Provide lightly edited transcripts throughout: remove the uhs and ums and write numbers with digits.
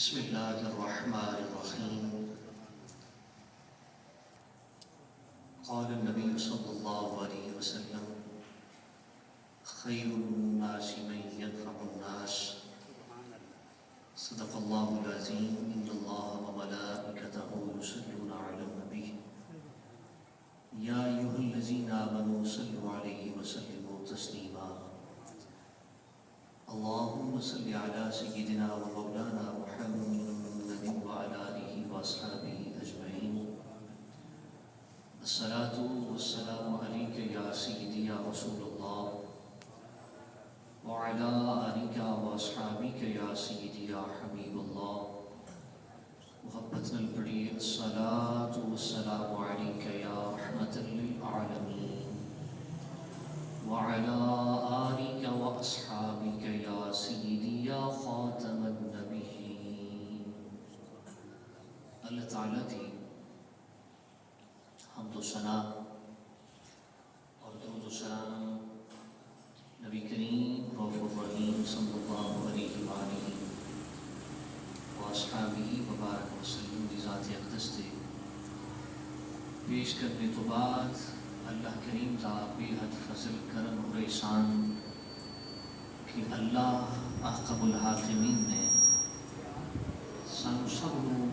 بسم اللہ الرحمن الرحیم قال النبی صلی اللہ علیہ وسلم خیر الناس من ينفع الناس صدق اللہ العظیم ان اللہ وملائکتہ یصلون علی النبی یا ایھا الذین آمنوا صلوا علیہ وسلموا تسلیما اللهم صل على سيدنا ومولانا محمد وعلى آله وأصحابه أجمعين الصلاة والسلام عليك يا سيدي يا رسول الله وعلى آلك وأصحابك يا سيدي يا حبيب الله محبتنا البڑی الصلاة والسلام عليك يا رحمة للعالمين وعلى آلك وأصحابك يا سيدي يا خاتم النبيين. اللہ تعالیٰ کی حمد و ثنا اور درود و سلام نبی کریم رؤوف الرحیم صلی اللہ علیہ وآلہ واصحابہ وبارک وسلم کی ذات اقدس سے پیش کرنے تو بعد اللہ کریم کا بے حد فضل کرم اور احسان کہ اللہ احکم الحاکمین نے سانو سب نو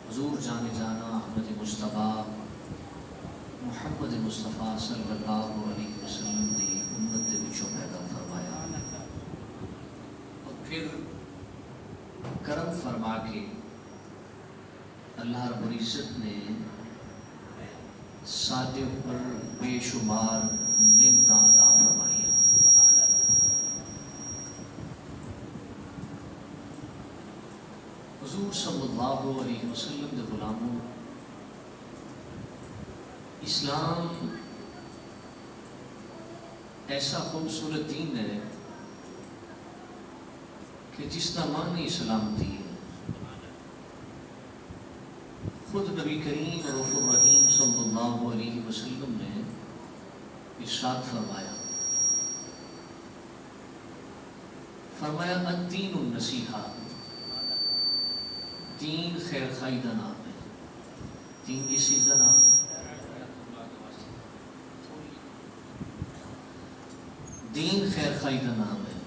حضور جانے جانا احمد مصطفیٰ محمد مصطفیٰ صلی اللہ علیہ وسلم دی امت دے وچوں پیدا فرمایا اور پھر کرم فرما کے اللہ رب العزت نے سادے پر بے شمار نعمتاں عطا فرمائی. حضور صلی اللہ علیہ وسلم دے غلاموں اسلام ایسا خوبصورت دین ہے کہ جس کا معنی سلامتی ہے. خود نبی کریم رؤوف الرحیم صلی اللہ علیہ وسلم نے ارشاد فرمایا الدین النصیحہ، دین خیر خائی کا نام ہے. دین کس چیز کا نام ہے؟ دین خیر خائی کا نام ہے،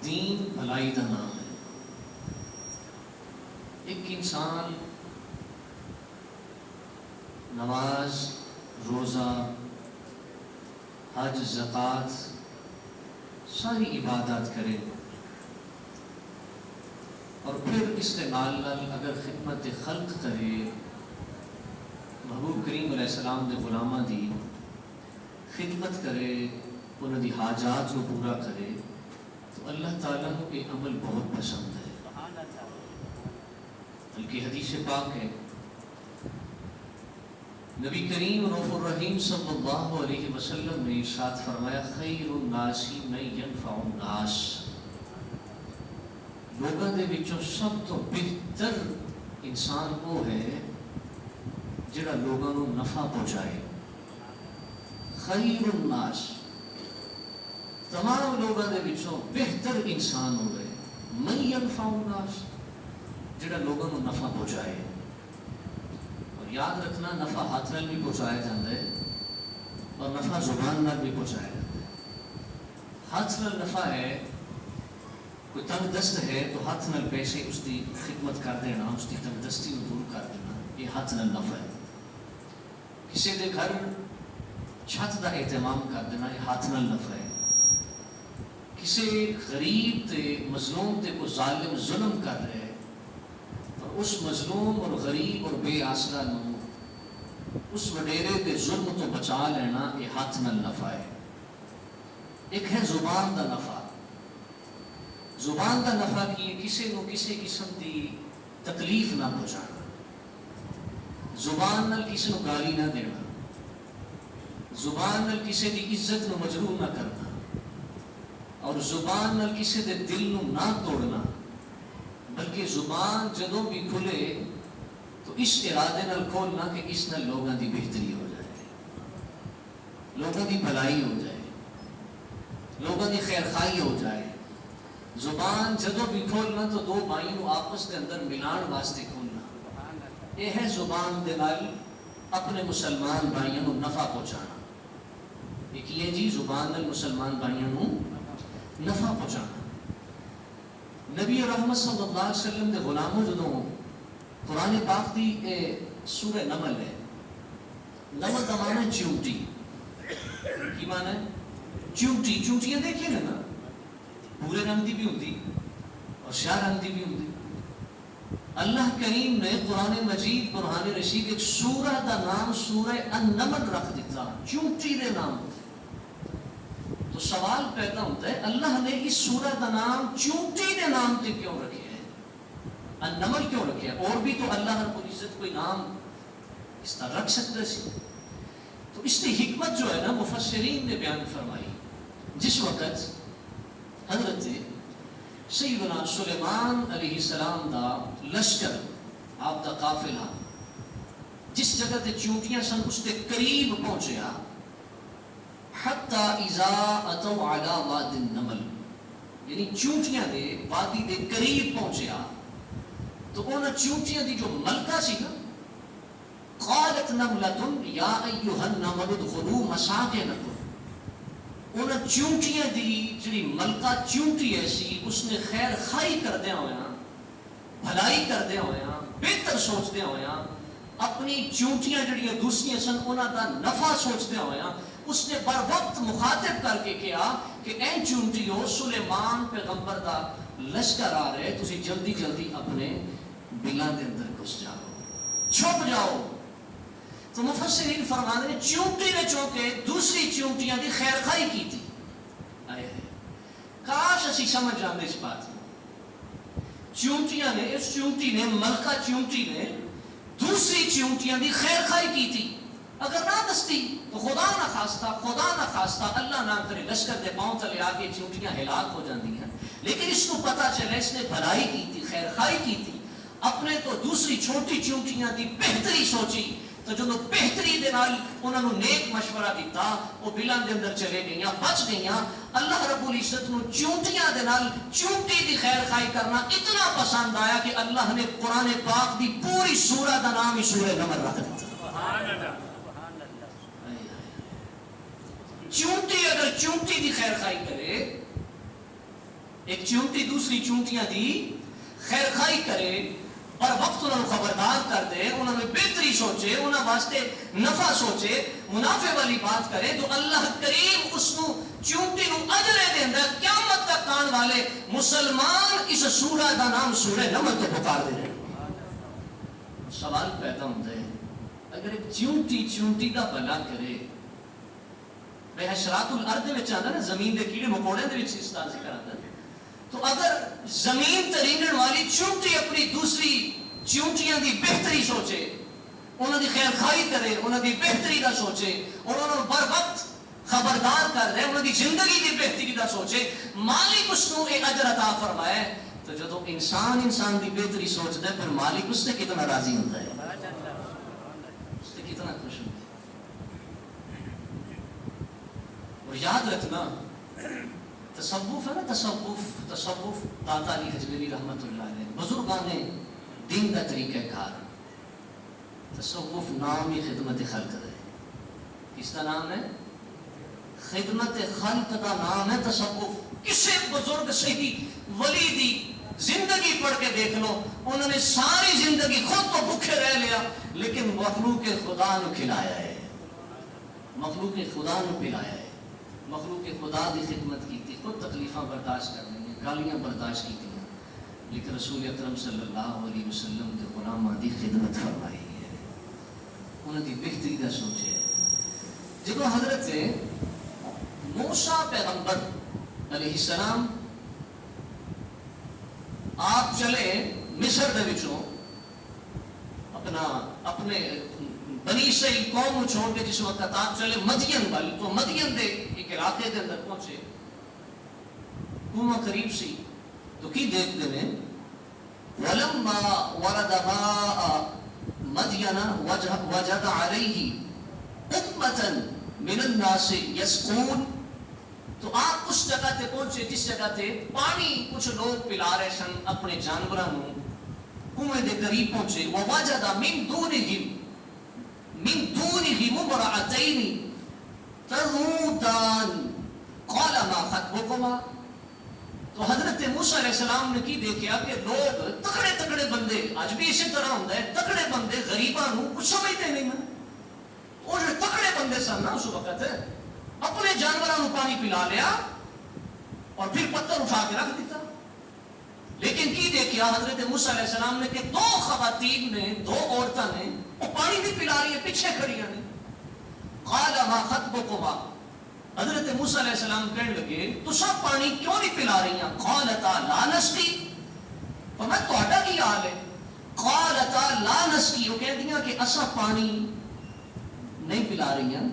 دین بھلائی کا نام ہے. ایک انسان نماز، روزہ، حج، زکوٰۃ ساری عبادات کرے اور پھر استعمال اگر خدمت خلق کرے، محبوب کریم علیہ السلام دے غلاماں دی خدمت کرے، انہاں دی حاجات کو پورا کرے تو اللہ تعالیٰ کو یہ عمل بہت پسند ہے. بلکہ حدیث پاک ہے نبی کریم رؤوف الرحیم صلی اللہ علیہ وسلم نے ارشاد فرمایا خیر الناس من ينفع الناس، لوگوں دے وچوں سب تو بہتر انسان وہ ہے جڑا لوگوں کو نفع پہنچائے. خیر الناس، تمام لوگوں دے وچوں بہتر انسان ہوئے من ينفع الناس، جڑا لوگوں کو نفع پہنچائے. یاد رکھنا نفع ہاتھ نال بھی پہنچایا جاتا ہے اور نفع زبان نال بھی پہنچایا جاتا ہے. ہاتھ نال نفع ہے، کوئی تنگ دست ہے تو ہاتھ نال پیسے اس کی خدمت کر دینا، اس کی تنگ دستی کو دور کر دینا، یہ ہاتھ نال نفع ہے. کسی دے گھر چھت کا اہتمام کر دینا، یہ ہاتھ نال نفع ہے. کسی غریب تے مظلوم تے کوئی ظالم ظلم کر رہے اس مظلوم اور غریب اور بے آسرا نو اس وڈیرے کے ظلم تو بچا لینا، یہ ہاتھ نال نفع ہے. ایک ہے زبان دا نفع. زبان دا نفع کی کسی نو کسی قسم دی تکلیف نہ پہنچانا، زبان نال کسی نو گالی نہ دینا، زبان نال کسی دی عزت نو مجروح نہ کرنا اور زبان نال کسی دے دل نو نہ توڑنا. بلکہ زبان جدوں بھی کھلے تو اس ارادے نال کھولنا کہ اس نال لوگوں کی بہتری ہو جائے، لوگوں کی بھلائی ہو جائے، لوگوں کی خیر خائی ہو جائے. زبان جدو بھی کھولنا تو دو بھائیوں کو آپس کے اندر ملان واسطے کھولنا. یہ ہے زبان دے نال اپنے مسلمان بھائیوں کو نفع پہنچانا. ایک یہ جی زبان نال مسلمان بھائیوں کو نفع پہنچانا. نبی رحمت صلی اللہ علیہ وسلم دے غلاموں جدوں قرآن پاک دی سورہ نمل ہے. نمل کا معنی ہے چیونٹی. کی معنی ہے؟ چیونٹی. چیونٹیاں دیکھیں نا پورے رنگ دی بھی ہوتی اور شاہ رنگ دی بھی ہوتی. اللہ کریم نے قرآن مجید قرآن رشید ایک سورہ دا نام سورہ النمل رکھ دیتا چیونٹی دے نام. تو سوال پیدا ہوتا ہے اللہ نے اس سورہ دا نام چیونٹی دے نام تے کیوں رکھے ہے؟ النمل کیوں رکھے ہے؟ اور بھی تو اللہ رب العزت کوئی نام اس طرح رکھ سکتے سی. تو اس کی حکمت جو ہے نا مفسرین نے بیان فرمائی. جس وقت حضرت سیدنا سلیمان علیہ السلام دا لشکر آپ دا قافلہ جس جگہ تے چونٹیاں سن اس کے قریب پہنچیا حتی اذا اتوا علی واد النمل یعنی چونٹیاں دے وادی دے قریب پہنچیا تو انہاں چونٹیاں دی جو ملکہ سی نا قالت نملۃ یا ایھا النمل ادخلوا مساکنکم. انہاں چونٹیاں دی جڑی ملکہ چونٹی ایسی اس نے خیر خائی کردیا ہویا بھلائی کردیا ہویا بہتر سوچدیا ہویا اپنی چونٹیاں جڑیاں دوسریاں سن انہاں دا نفع سوچدیا ہویا اس نے بر وقت مخاطب کر کے کہا کہ اے چونٹیو سلیمان پیغمبر دا لشکر آ رہے تسی جلدی جلدی اپنے بلاں دے اندر گھس جاؤ چھپ جاؤ. تو مفسرین فرماتے ہیں چونٹی نے چونکہ دوسری چونٹیاں دی خیر خائی کی تھی. کاش اسی سمجھ جاندے اس بات میں. چونٹیاں نے اس چونٹی نے ملکہ چونٹی نے دوسری چونٹیاں دی خیر خائی کی تھی. اگر نہ دستی تو خدا نہ خواستہ اللہ نہ کرے لشکر دے پاؤں تلے آ کے چونٹیاں ہلاک ہو جاندی ہیں. لیکن اس کو پتا چلے اس نے بھلائی کی تھی خیر خائی کی تھی. اپنے تو دوسری چھوٹی چونٹیاں دی بہتری سوچی تو جو بہتری دے نال انہوں نے نیک مشورہ دیتا وہ بلان دے اندر چلے گئیاں بچ گئیاں. اللہ رب العزت نے چونٹیاں دے نال چونٹی دی خیر خائی کرنا اتنا پسند آیا کہ اللہ نے قرآن پاک دی پوری سورہ دا نام ہی سورہ نمل رکھ دیتا. چونٹی اگر چونٹی دی خیر خائی کرے ایک چونٹی دوسری چونٹیاں دی خیر خائی کرے اور وقت انہوں نے خبردار کر دے انہوں نے بہتری سوچے انہوں واسطے نفع سوچے منافع والی بات کرے تو اللہ کریم اس نو چونٹی نو اجرے دے اندر قیامت تک آن والے مسلمان اس سورہ دا نام سورہ نمل تو پکار دے رہے. سوال پیدا ہوتا ہے اگر ایک چونٹی دا بھلا کرے بے حشرات الارض میں چاہتا نا زمین دے کیڑے مکوڑے دے وچ اس طرح ذکر آتا ہے. تو اگر زمین ترینن والی چونٹی اپنی دوسری چونٹیاں دی بہتری سوچے انہوں دی خیر خائی کرے انہوں دی بہتری دا سوچے اور انہوں بر وقت خبردار کر رہے انہوں دی زندگی دی بہتری دا سوچے مالک اس کو ایک اجر عطا فرمائے. تو جدو انسان دی بہتری سوچتا ہے پھر مالک اس سے کتنا راضی ہوتا ہے اس سے کتنا خوش ہوتا ہے. اور یاد رکھنا تصوف ہے نا تصوف داتا علی حجویری رحمت اللہ علیہ بزرگان دین کا طریقہ کار. تصوف نام ہی خدمت خلق ہے. کس کا نام ہے؟ خدمت خلق کا نام ہے تصوف. کسی بزرگ صحیح ولی دی زندگی پڑھ کے دیکھ لو انہوں نے ساری زندگی خود تو بھوکے رہ لیا لیکن مخلوق خدا نو کھلایا ہے مخلوق خدا نو پلایا ہے مخلوق خدا دی خدمت کی تھی خود تکلیفاں برداشت کر لی گالیاں برداشت کی تھی لیکن رسول اکرم صلی اللہ علیہ وسلم کے غلاماں دی خدمت فرمائی ہے انہوں دی بہتری کا سوچے. جب حضرت موسیٰ پیغمبر علیہ السلام آپ چلے مصر دے وچوں اپنے بنی اسرائیل قوم چھوڑ کے جس وقت آپ چلے مدین وال تو مدین دے ایک علاقے کے اندر پہنچے کنواں قریب سی تو کی دیکھتے ہیں وَلَمَّا وَرَدَ مَاءَ مَدْيَنَ وَجَدَ عَلَيْهِ أُمَّةً مِنَ النَّاسِ يَسْقُونَ. تو آپ اس جگہ تے پہنچے جس جگہ تے پانی کچھ لوگ پلا رہے سن اپنے جانوراں نوں. کنویں دے قریب پہنچے. ووجد من دونہم امرأتین تذودان قال ما خطبکما. تو حضرت موسیٰ علیہ السلام نے کی دیکھا کہ لوگ تکڑے تکڑے بندے, آج بھی اسی طرح ہوتا ہے, تکڑے بندے غریباں نوں کچھ سمجھتے نہیں ہیں. وہ جو تکڑے بندے سن نا اس وقت اپنے جانوراں نوں پانی پلا لیا اور پھر پتھر اٹھا کے رکھ دیتا. لیکن کی دیکھا حضرت موسیٰ علیہ السلام نے کہ دو خواتین نے, دو عورتیں نے, وہ پانی بھی پلا رہی ہے, پیچھے کھڑی ہیں. قال ما خطبکما. حضرت موسیٰ علیہ السلام کہنے لگے تو سب پانی کیوں نہیں پلا رہی ہیں؟ قالتا لا نسقی. فرمایا تہاڈا کی حال ہے؟ قالتا لا نسقی. وہ کہہ دیا کہ اسا پانی نہیں پلا رہی ہیں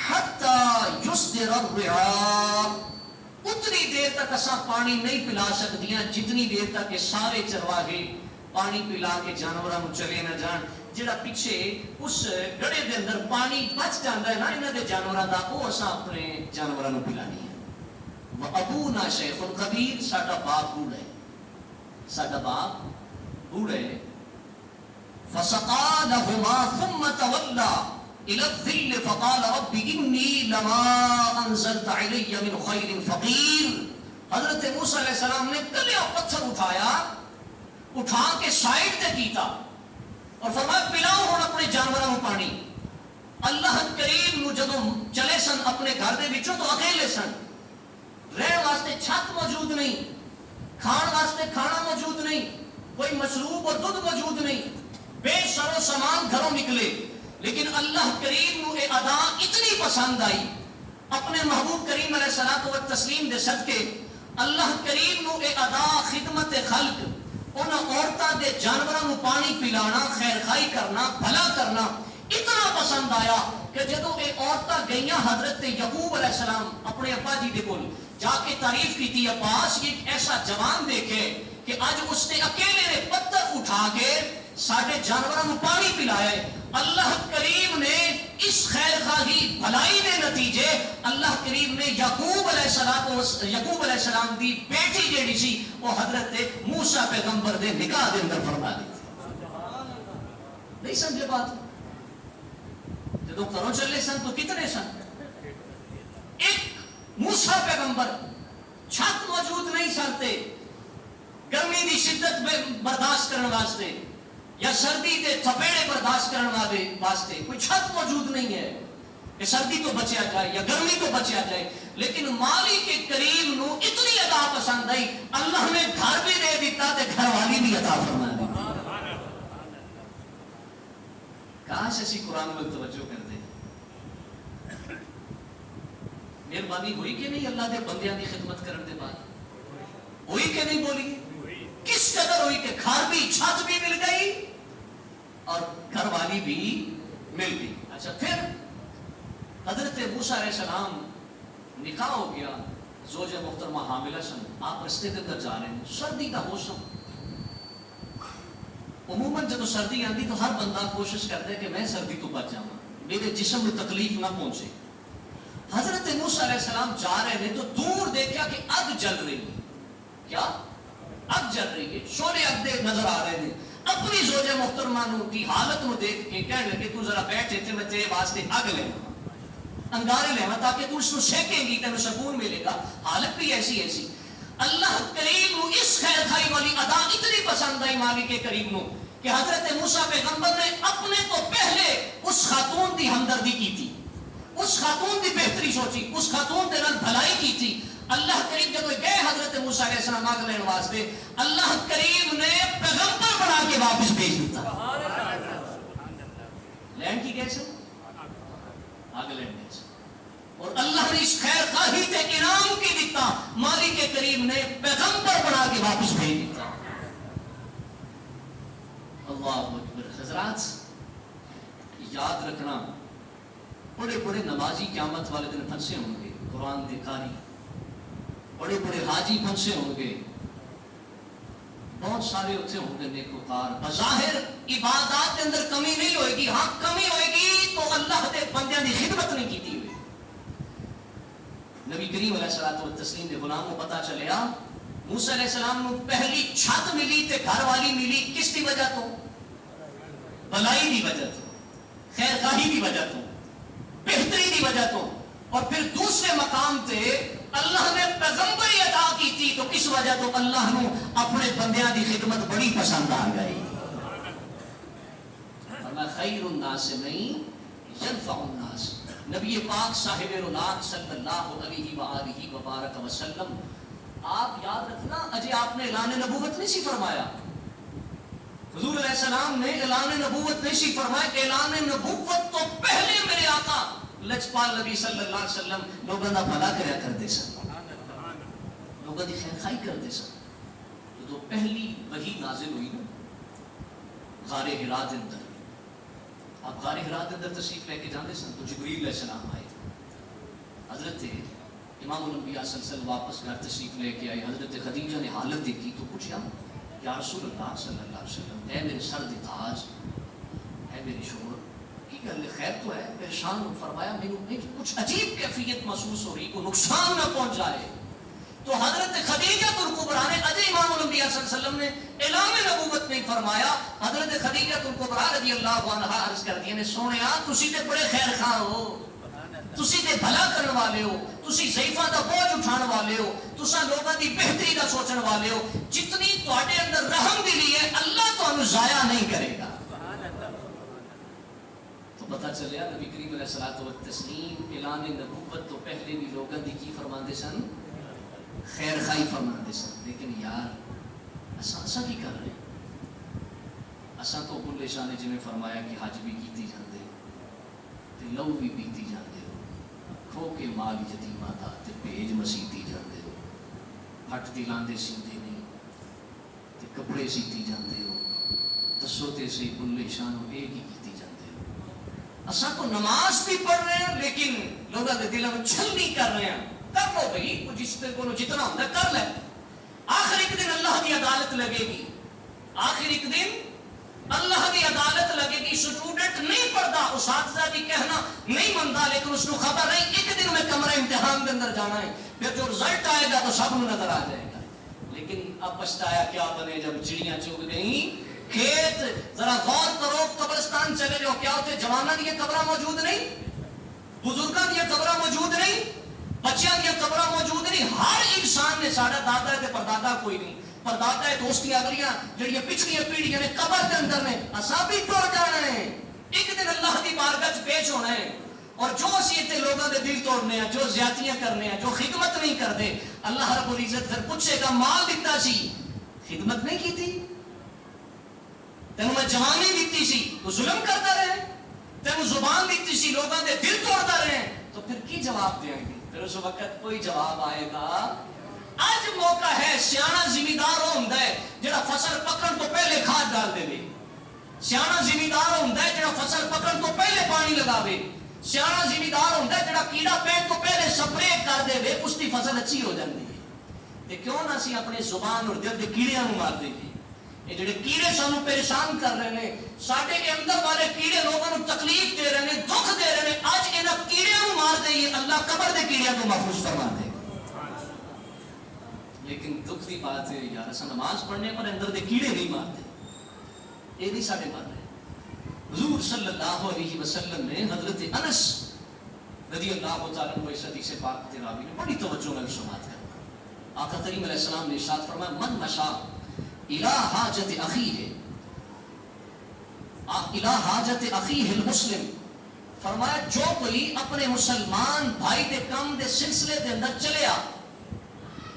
حتی یصدر الرعاء. اتنی دیر تک اسا پانی نہیں پلا سکدیاں جتنی دیر تک کہ سارے چرواہے پانی پلا کے جانوراں نوں چلے نہ جان. جڑا پیچھے اس گڑے دے اندر پانی بچ جاندا ہے نا انہاں دے جانوراں دا, وہ اسا اپنے جانوراں نوں پلانی ہے. وابونا شیخ کبیر. ساڈا باپ بوڑھا ہے, ساڈا باپ بوڑھا ہے. فسقا لهما ثم تولى الى الظل فقال رب انی لما انزلت علی من خیر فقیر. حضرت موسیٰ علیہ السلام نے کلیا پتھر اٹھایا, اٹھا کے سائڈ تے کیتا اور فرمایا پلاؤ ہن اپنے جانوراں نوں پانی. اللہ کریم نو جدوں چلے سن اپنے گھر دے وچوں تو اکیلے سن, رہن واسطے چھت موجود نہیں, کھان واسطے کھانا موجود نہیں, کوئی مشروب اور دودھ موجود نہیں, بے سر و سامان گھروں نکلے. لیکن اللہ کریم نو اے ادا اتنی پسند آئی اپنے محبوب کریم علیہ الصلوۃ والتسلیم دے صدقے. اللہ کریم نو اے ادا خدمت خلق, ان عورتاں دے جانوراں نوں پانی پلانا, خیر خائی کرنا, بھلا کرنا اتنا پسند آیا کہ جدوں اے عورتاں گئیاں حضرت یعقوب علیہ السلام اپنے ابا جی دے کول جا کے تعریف کیتی, عباس یہ ایک ایسا جوان دیکھے کہ آج اس نے اکیلے نے پتھر اٹھا کے سارے جانوراں نوں پانی پلایا ہے. اللہ کریم نے اس خیر خواہی بھلائی دے نتیجے اللہ کریم نے یعقوب علیہ السلام دی بیٹی جیڑی سی وہ حضرت موسیٰ پیغمبر دے نکاح دے اندر فرما دی. نہیں سمجھے بات؟ جدوں گھروں چلے سن تو کتنے سن؟ ایک موسیٰ پیغمبر, چھت موجود نہیں سنتے گرمی دی شدت برداشت کرنے واسطے یا سردی دے تھپیڑے برداشت کرنے واسطے کوئی چھت موجود نہیں ہے کہ سردی تو بچیا جائے یا گرمی تو بچیا جائے. لیکن مالک کریم نو اتنی عطا پسند آئی اللہ نے گھر بھی دے دیتا تے گھر والی بھی عطا فرما دی. کاش اسی قرآن میں توجہ کر دیں. مہربانی ہوئی کہ نہیں اللہ دے بندیاں دی خدمت کرن دے بعد؟ ہوئی کہ نہیں بولی؟ کس قدر ہوئی کہ گھر بھی, چھت بھی مل گئی اور گھر والی بھی مل گئی. اچھا پھر حضرت موسیٰ علیہ السلام نکاح ہو گیا, زوجہ محترمہ حاملہ سن, آپ رستے کے اندر جا رہے ہیں, سردی کا موسم. عموماً جب سردی آتی تو ہر بندہ کوشش کرتا ہے کہ میں سردی تو بچ جاؤں, میرے جسم میں تکلیف نہ پہنچے. حضرت موسیٰ علیہ السلام جا رہے ہیں تو دور دیکھا کہ اگ جل رہی ہے. کیا اگ جل رہی ہے, شعلے اگ دے نظر آ رہے ہیں. اپنی زوجہ محترمہ کی حالت کو دیکھ کے کہنے لگے تو ذرا بیٹھ اتنے میں تیرے واسطے اگ لے انگارے لے تاکہ تو اس کو سینکیں گی, تینوں سکون ملے گا. حالت بھی ایسی ایسی. اللہ کریم نو اس خیر خائی والی ادا اتنی پسند آئی مالک کریم نو کہ حضرت موسیٰ پیغمبر نے اپنے تو پہلے اس خاتون دی ہمدردی کی تھی, اس خاتون دی بہتری سوچی, اس خاتون دے نال بھلائی کی تھی. اللہ کریم جب گئے حضرت موسیٰ علیہ السلام آگ لینے واسطے, اللہ کریم نے پیغمبر بنا کے واپس بھیج دیتا. لینڈ کی کیسے آگ لینڈ کیسے, اور اللہ نے اس خیر خواہی تے انعام کی دیتا, مالک کریم نے پیغمبر بنا کے واپس بھیج دیتا. اللہ اکبر. حضرات یاد رکھنا, بڑے بڑے نمازی قیامت والے دن پھنسے ہوں گے, قرآن دے قاری, بڑے بڑے حاجی پھنسے ہوں گے, بہت سارے اتنے ہوں گے نیکوکار. بظاہر عبادات کے اندر کمی نہیں ہوئے گی, ہاں کمی ہوئے گی تو اللہ دے بندیاں دی خدمت نہیں کی ہوئی. نبی کریم علیہ الصلوۃ والتسلیم نے غلاموں پتہ چلیا موسیٰ علیہ السلام کو پہلی چھت ملی تے گھر والی ملی کس دی وجہ تو؟ بھلائی دی وجہ تو، خیر خواہی دی وجہ تو، بہتری دی وجہ تو. اور پھر دوسرے مقام تے اللہ نے پیغمبری عطا کی تھی تو کس وجہ تو اللہ نو اپنے بندیاں دی خدمت بڑی پسند آ گئی. فرمایا خیر الناس نہیں ینفع الناس. نبی پاک صاحب رونق صلی اللہ علیہ وآلہ وبارک وسلم آپ یاد رکھنا اجے آپ نے اعلان نبوت نہیں سی فرمایا. حضور علیہ السلام نے اعلان نبوت نہیں سی فرمایا. اعلان نبوت تو پہلے میرے آقا لجپال نبی صلی اللہ علیہ وسلم لوگوں کا بھلا کریا کرتے سن، لوگوں کی خیر خواہی کرتے سن. تو پہلی وحی نازل ہوئی نا غار حرا کے اندر. آپ غار حرا کے اندر تشریف لے کے جانے سن تو جبریل علیہ السلام آئے. حضرت امام الانبیاء صلی اللہ علیہ وسلم واپس گھر تشریف لے کے آئے. حضرت خدیجہ نے حالت دیکھی تو پوچھا یا رسول اللہ صلی اللہ علیہ وسلم اے میرے سر دے تاج، اے میرے شوہر کی گل خیر تو ہے؟ پریشان ہو. فرمایا میرے کچھ عجیب کیفیت محسوس ہو رہی، کو نقصان نہ پہنچ جائے. تو حضرت خدیجہ الکبریٰ نے اجے امام الانبیاء صلی اللہ علیہ وسلم نے اعلان نبوت نہیں فرمایا. حضرت خدیجہ الکبریٰ رضی اللہ عنہا عرض کرتی ہیں سونیا تسی تے بڑے خیر خواہ ہو، تسی تے بھلا کرن والے ہو، تسی ضعیفاں دا بوجھ اٹھان والے ہو، تساں لوگاں دی بہتری دا سوچن والے ہو. جتنی تواڈے اندر رحم دلی ہے اللہ تانوں ضائع نہیں کرے گا. تو پتہ چلیا نبی کریم علیہ الصلوۃ والتسلیم اعلان نبوت تو پہلے بھی لوگاں دی کی فرماندے سن؟ خیر خواہی فرماندے سن. لیکن یار اساں کی کر رہے ہیں؟ اساں تو بلے شاہ نے جویں فرمایا کہ حج بھی کیتی جاندے تے لو بھی پیتی جاندے ہو، کھو کے مال یتیماں دا تے بھیج مسیتی جاندے ہو، ہٹ دی لاندے سیندے نہیں تے کپڑے سیتی جاندے ہو. دسو تے سی بلے شاہ نو اے کی کیتی جاندے ہو؟ اساں تو نماز بھی پڑھ رہے ہیں لیکن لوگاں دے دلاں وچ چھل نہیں کر رہے ہیں. کر لو بھائی جس کو جتنا ہوتا کر لے. آخر ایک دن اللہ کی عدالت لگے گی، آخر ایک دن اللہ کی عدالت لگے گی. سٹوڈنٹ نہیں پڑھتا، اساتذہ بھی کہنا نہیں منتا، لیکن اس کو خبر نہیں ایک دن میں کمرہ امتحان کے اندر جانا ہے، پھر جو رزلٹ آئے گا تو سب کو نظر آ جائے گا. لیکن اب پچھتایا کیا بنے جب چڑیاں چگ گئیں کھیت. ذرا غور کرو قبرستان چلے جاؤ، کیا ہوتے جوانوں کی قبریں موجود نہیں، بزرگوں کی قبریں موجود نہیں، بچیاں کی قبریں موجود نہیں. ہر انسان نے ساڑھا دادا ہے تے پردادا کوئی نہیں. پردادا ہے دوستیاں اگلیاں جڑیاں پچھلیاں پیڑھیاں نے قبر کے اندر نے. اساں بھی ٹر جانا ہے، ایک دن اللہ کی بارگاہ وچ پیش ہونا ہے. اور جو اسی تے لوگاں دے دل توڑنے ہیں، جو زیادتیاں کرنے ہیں، جو خدمت نہیں کرتے، اللہ رب العزت پھر پوچھے گا مال دیتا سی خدمت نہیں کی تھی، تینوں میں جوانی دیتی سی تو ظلم کرتا رہے، تینوں زبان دیتی سی لوگاں دے دل توڑتا رہے، تو پھر کی جواب دیں گے؟ پھر اس وقت کوئی جواب آئے گا. آج موقع ہے سیانا زمیندار ہوندا ہے جڑا فصل پکن تو پہلے کھاد ڈال دے. سیانا زمیندار ہوندا ہے جڑا فصل پکن تو پہلے پانی لگاوے. سیانا زمیندار ہوندا ہے جڑا کیڑا پین تو پہلے سپرے کر دے اس کی فصل اچھی ہو جاتی ہے. تے کیوں نہ اسی اپنے زبان اور دل دے کیڑیاں نوں مار دئیے. یہ جڑے کیڑے سانوں پریشان کر رہے ہیں، ساڈے کے اندر والے کیڑے لوگوں کو تکلیف دے رہے ہیں، دکھ دے رہے ہیں، اج انہاں کیڑیاں نوں مار دئیے اللہ قبر دے کیڑیاں کو محفوظ فرما دے. لیکن دکھ کی بات ہے یار اساں نماز پڑھنے پر اندر دے کیڑے نہیں مارتے، یہ نہیں ساڈے مار رہے. حضور صلی اللہ علیہ وسلم نے حضرت انس رضی اللہ تعالیٰ عنہ اس حدیث پاک کے راوی نے بڑی توجہ میں سماعت کر. آقا کریم علیہ السلام نے ارشاد فرمایا من مشى الى حاجت اخیہ الى حاجت اخیہ المسلم، فرمایا جو کوئی اپنے مسلمان بھائی دے کام دے سلسلے دے اندر چلیا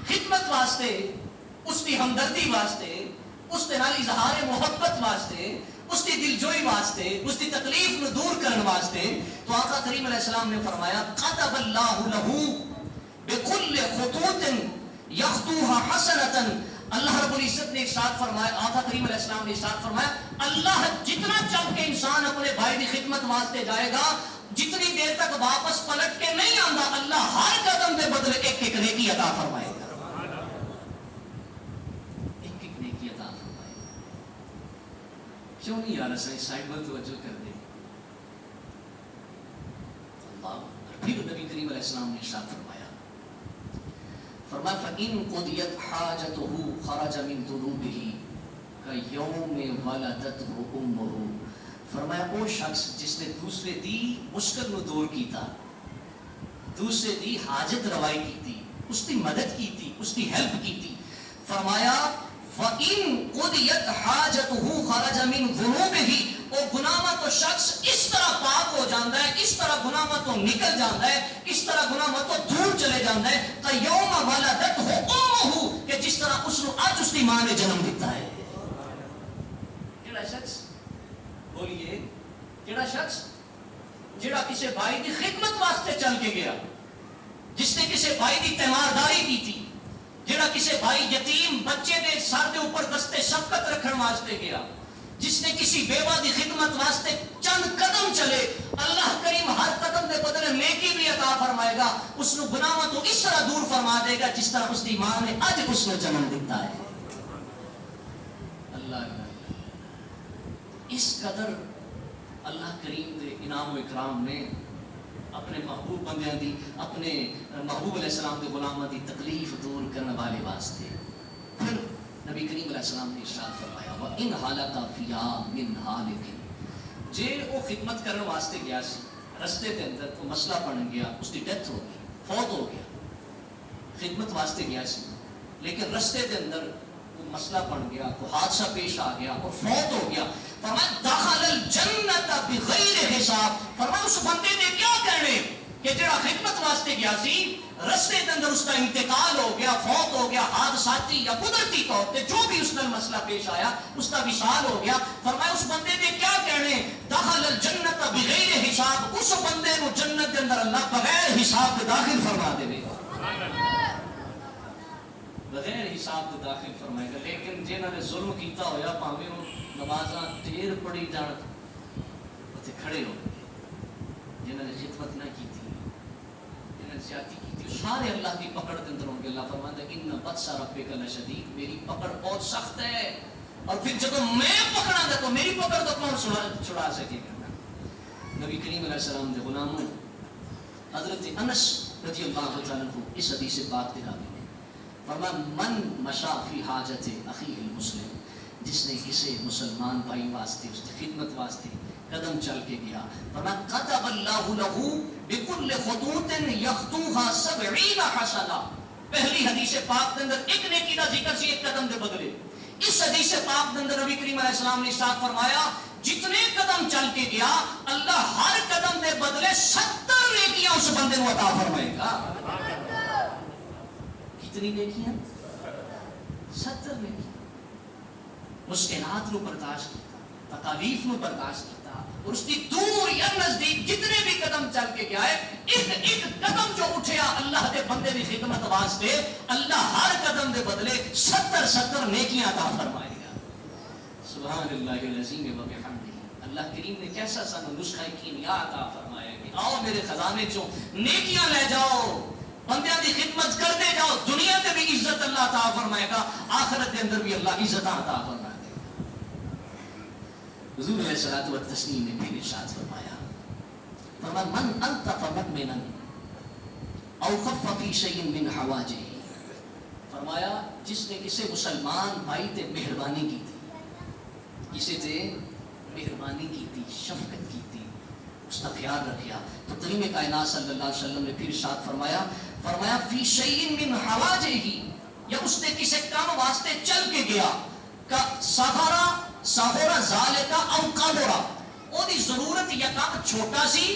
خدمت واسطے، اس کی ہمدردی واسطے، اس کے نال اظہار محبت واسطے، اس کی دل جوئی واسطے، اس کی تکلیف کو دور کرنے واسطے، تو آقا کریم علیہ السلام نے فرمایا كتب اللہ له بكل خطوط يخطوها حسنة. اللہ رب العزت نے ارشاد فرمایا، آقا کریم علیہ السلام نے ارشاد فرمایا اللہ جتنا چل کے انسان اپنے بھائی کی خدمت واسطے جائے گا، جتنی دیر تک واپس پلٹ کے نہیں آندا، اللہ ہر قدم دے بدلے ایک ایک نیکی عطا فرمائے گا. ایک ایک نیکی عطا فرمائے گا. کیوں نہیں یار ایسا سائڈ پر توجہ کر دے. اللہ پھر نبی کریم علیہ السلام نے ارشاد فرمایا فرمایا فَإِن قُضِيَتْ حَاجَتُهُ خَرَجَ مِن ذُنُوبِهِ كَيَوْمِ وَلَدَتْهُ أُمُّهُ. فرمایا وہ شخص جس نے دوسرے دی مشکل نو دور کیتا، دوسرے دی حاجت روائی کیتی، اس کی مدد کیتی، اس کی ہیلپ کیتی. فرمایا فَإِن قُضِيَتْ حَاجَتُهُ خَرَجَ مِن ذُنُوبِهِ. وہ گناہ تو شخص اس طرح پاک ہو جاتا ہے، اس طرح گناہ تو نکل جاتا ہے، اس طرح گناہ تو دور چلے جاتا ہے قَيَوْمَ وَلَدَتْهُ أُمُّهُ کہ جس طرح اس نے آج اس کی ماں نے جنم دیتا ہے. کیڑا شخص بولیے، کیڑا شخص جڑا کسی بھائی کی خدمت واسطے چل کے گیا، جس نے کسی بھائی کی تیمارداری کی تھی، جڑا کسی بھائی یتیم بچے دے سر دے اوپر دستے شفقت رکھن واسطے گیا، جس نے کسی بیوہ دی خدمت واسطے چند قدم چلے، اللہ کریم ہر قدم دے بدلے نیکی بھی عطا فرمائے گا، اس نے گناہوں تو اس طرح دور فرما دے گا جس طرح اس دی ماں نے آج اس نے جنم دیتا ہے. اللہ اس قدر اللہ کریم دے انعام و اکرام نے اپنے محبوب بندیاں دی، اپنے محبوب علیہ السلام دے غلاماں دی تکلیف دور کرنے والے واسطے پھر نبی کریم علیہ السلام نے ارشاد فرمایا وَإِنْ هَلَكَ فِيهَا مِنْ هَالِكٍ. جے وہ خدمت کرنے واسطے گیا سی، رستے دے اندر کوئی مسئلہ بن گیا، اس کی ڈیتھ ہو گئی، فوت ہو گیا، خدمت واسطے گیا سی لیکن رستے دے اندر کوئی مسئلہ بن گیا، کوئی حادثہ پیش آ گیا اور فوت ہو گیا. فرمایا دخل الجنت بغیر حساب. فرمایا اس بندے نے کیا کہنے کہ جڑا خدمت واسطے گیا سی، رستے کے اندر اس کا انتقال ہو گیا، فوت ہو گیا، حادثاتی یا قدرتی طور پہ جو بھی اس نے مسئلہ پیش آیا، اس کا وصال ہو گیا. فرمایا اس بندے نے کیا کہنے دخل الجنت بغیر حساب. اس بندے کو جنت کے اندر اللہ بغیر حساب کے داخل فرما دے گا، بغیر حساب کے داخل فرمائے گا. لیکن جنہوں نے ظلم کیتا ہویا پاویں وہ نمازاں ٹیر پڑی جان اتنے کھڑے ہو، جنہوں نے خدمت نہ کی تھی، جنہوں نے زیادتی کی تھی، سارے اللہ کی پکڑ کے اندر ہوں گے. اللہ فرماتا ہے ان بطش ربک لشدید، میری پکڑ بہت سخت ہے، اور پھر جب میں پکڑا گا تو میری پکڑ تو کون چھڑا سکے گا. نبی کریم علیہ السلام کے غلاموں حضرت انس رضی اللہ تعالیٰ عنہ اس حدیث پاک دکھا دی نے فرمایا من مشا فی حاجت اخیہ المسلم، جس نے کسی مسلمان بھائی واسطے اس کی خدمت واسطے قدم چل کے گیا، فرمایا کتب اللہ لہ بکل خطوط یخطوها 70 حسنہ. پہلی حدیث پاک کے اندر ایک نیکی کا ذکر سی ایک قدم دے بدلے. اس حدیث پاک کے اندر نبی کریم علیہ السلام نے ارشاد فرمایا جتنے قدم چل کے گیا اللہ ہر قدم دے بدلے 70 نیکیاں اس بندے کو عطا فرمائے گا. کتنی نیکیاں؟ 70 نیکیاں. مشکلات کو برداشت کیتا، تکالیف کو برداشت کیتا، اور اس کی دور یا نزدیک جتنے بھی قدم چل کے گیا ہے، ایک ایک قدم جو اٹھیا اللہ دے بندے کی خدمت واسطے، اللہ ہر قدم دے بدلے 70 نیکیاں عطا فرمائے گا. سبحان اللہ العظیم و بحمدہ. اللہ کریم نے کیسا سا نسخہ کیمیا عطا فرمایا کہ آؤ میرے خزانے چوں نیکیاں لے جاؤ، بندیاں دی خدمت کرتے جاؤ، دنیا تے بھی عزت اللہ عطا فرمائے گا، آخرت کے اندر بھی اللہ عزت عطا فرمائے گا. حضور علیہ الصلوۃ والتسلیم نے بھی ارشاد فرمایا فرمایا من انتق مؤمنا او خف فی شیء من حواجہ. فرمایا جس نے کسی مسلمان بھائی تے مہربانی کی تھی، کسی تے مہربانی کی تھی، شفقت کی تھی، اس کا خیال رکھیا، تو کریم کائنات صلی اللہ علیہ وسلم نے پھر ارشاد فرمایا فی شیء من حواجہ، یا اس نے کسی کام واسطے چل کے گیا، کا سہورا ذالکا او قبورا، او دی ضرورت یا کام چھوٹا سی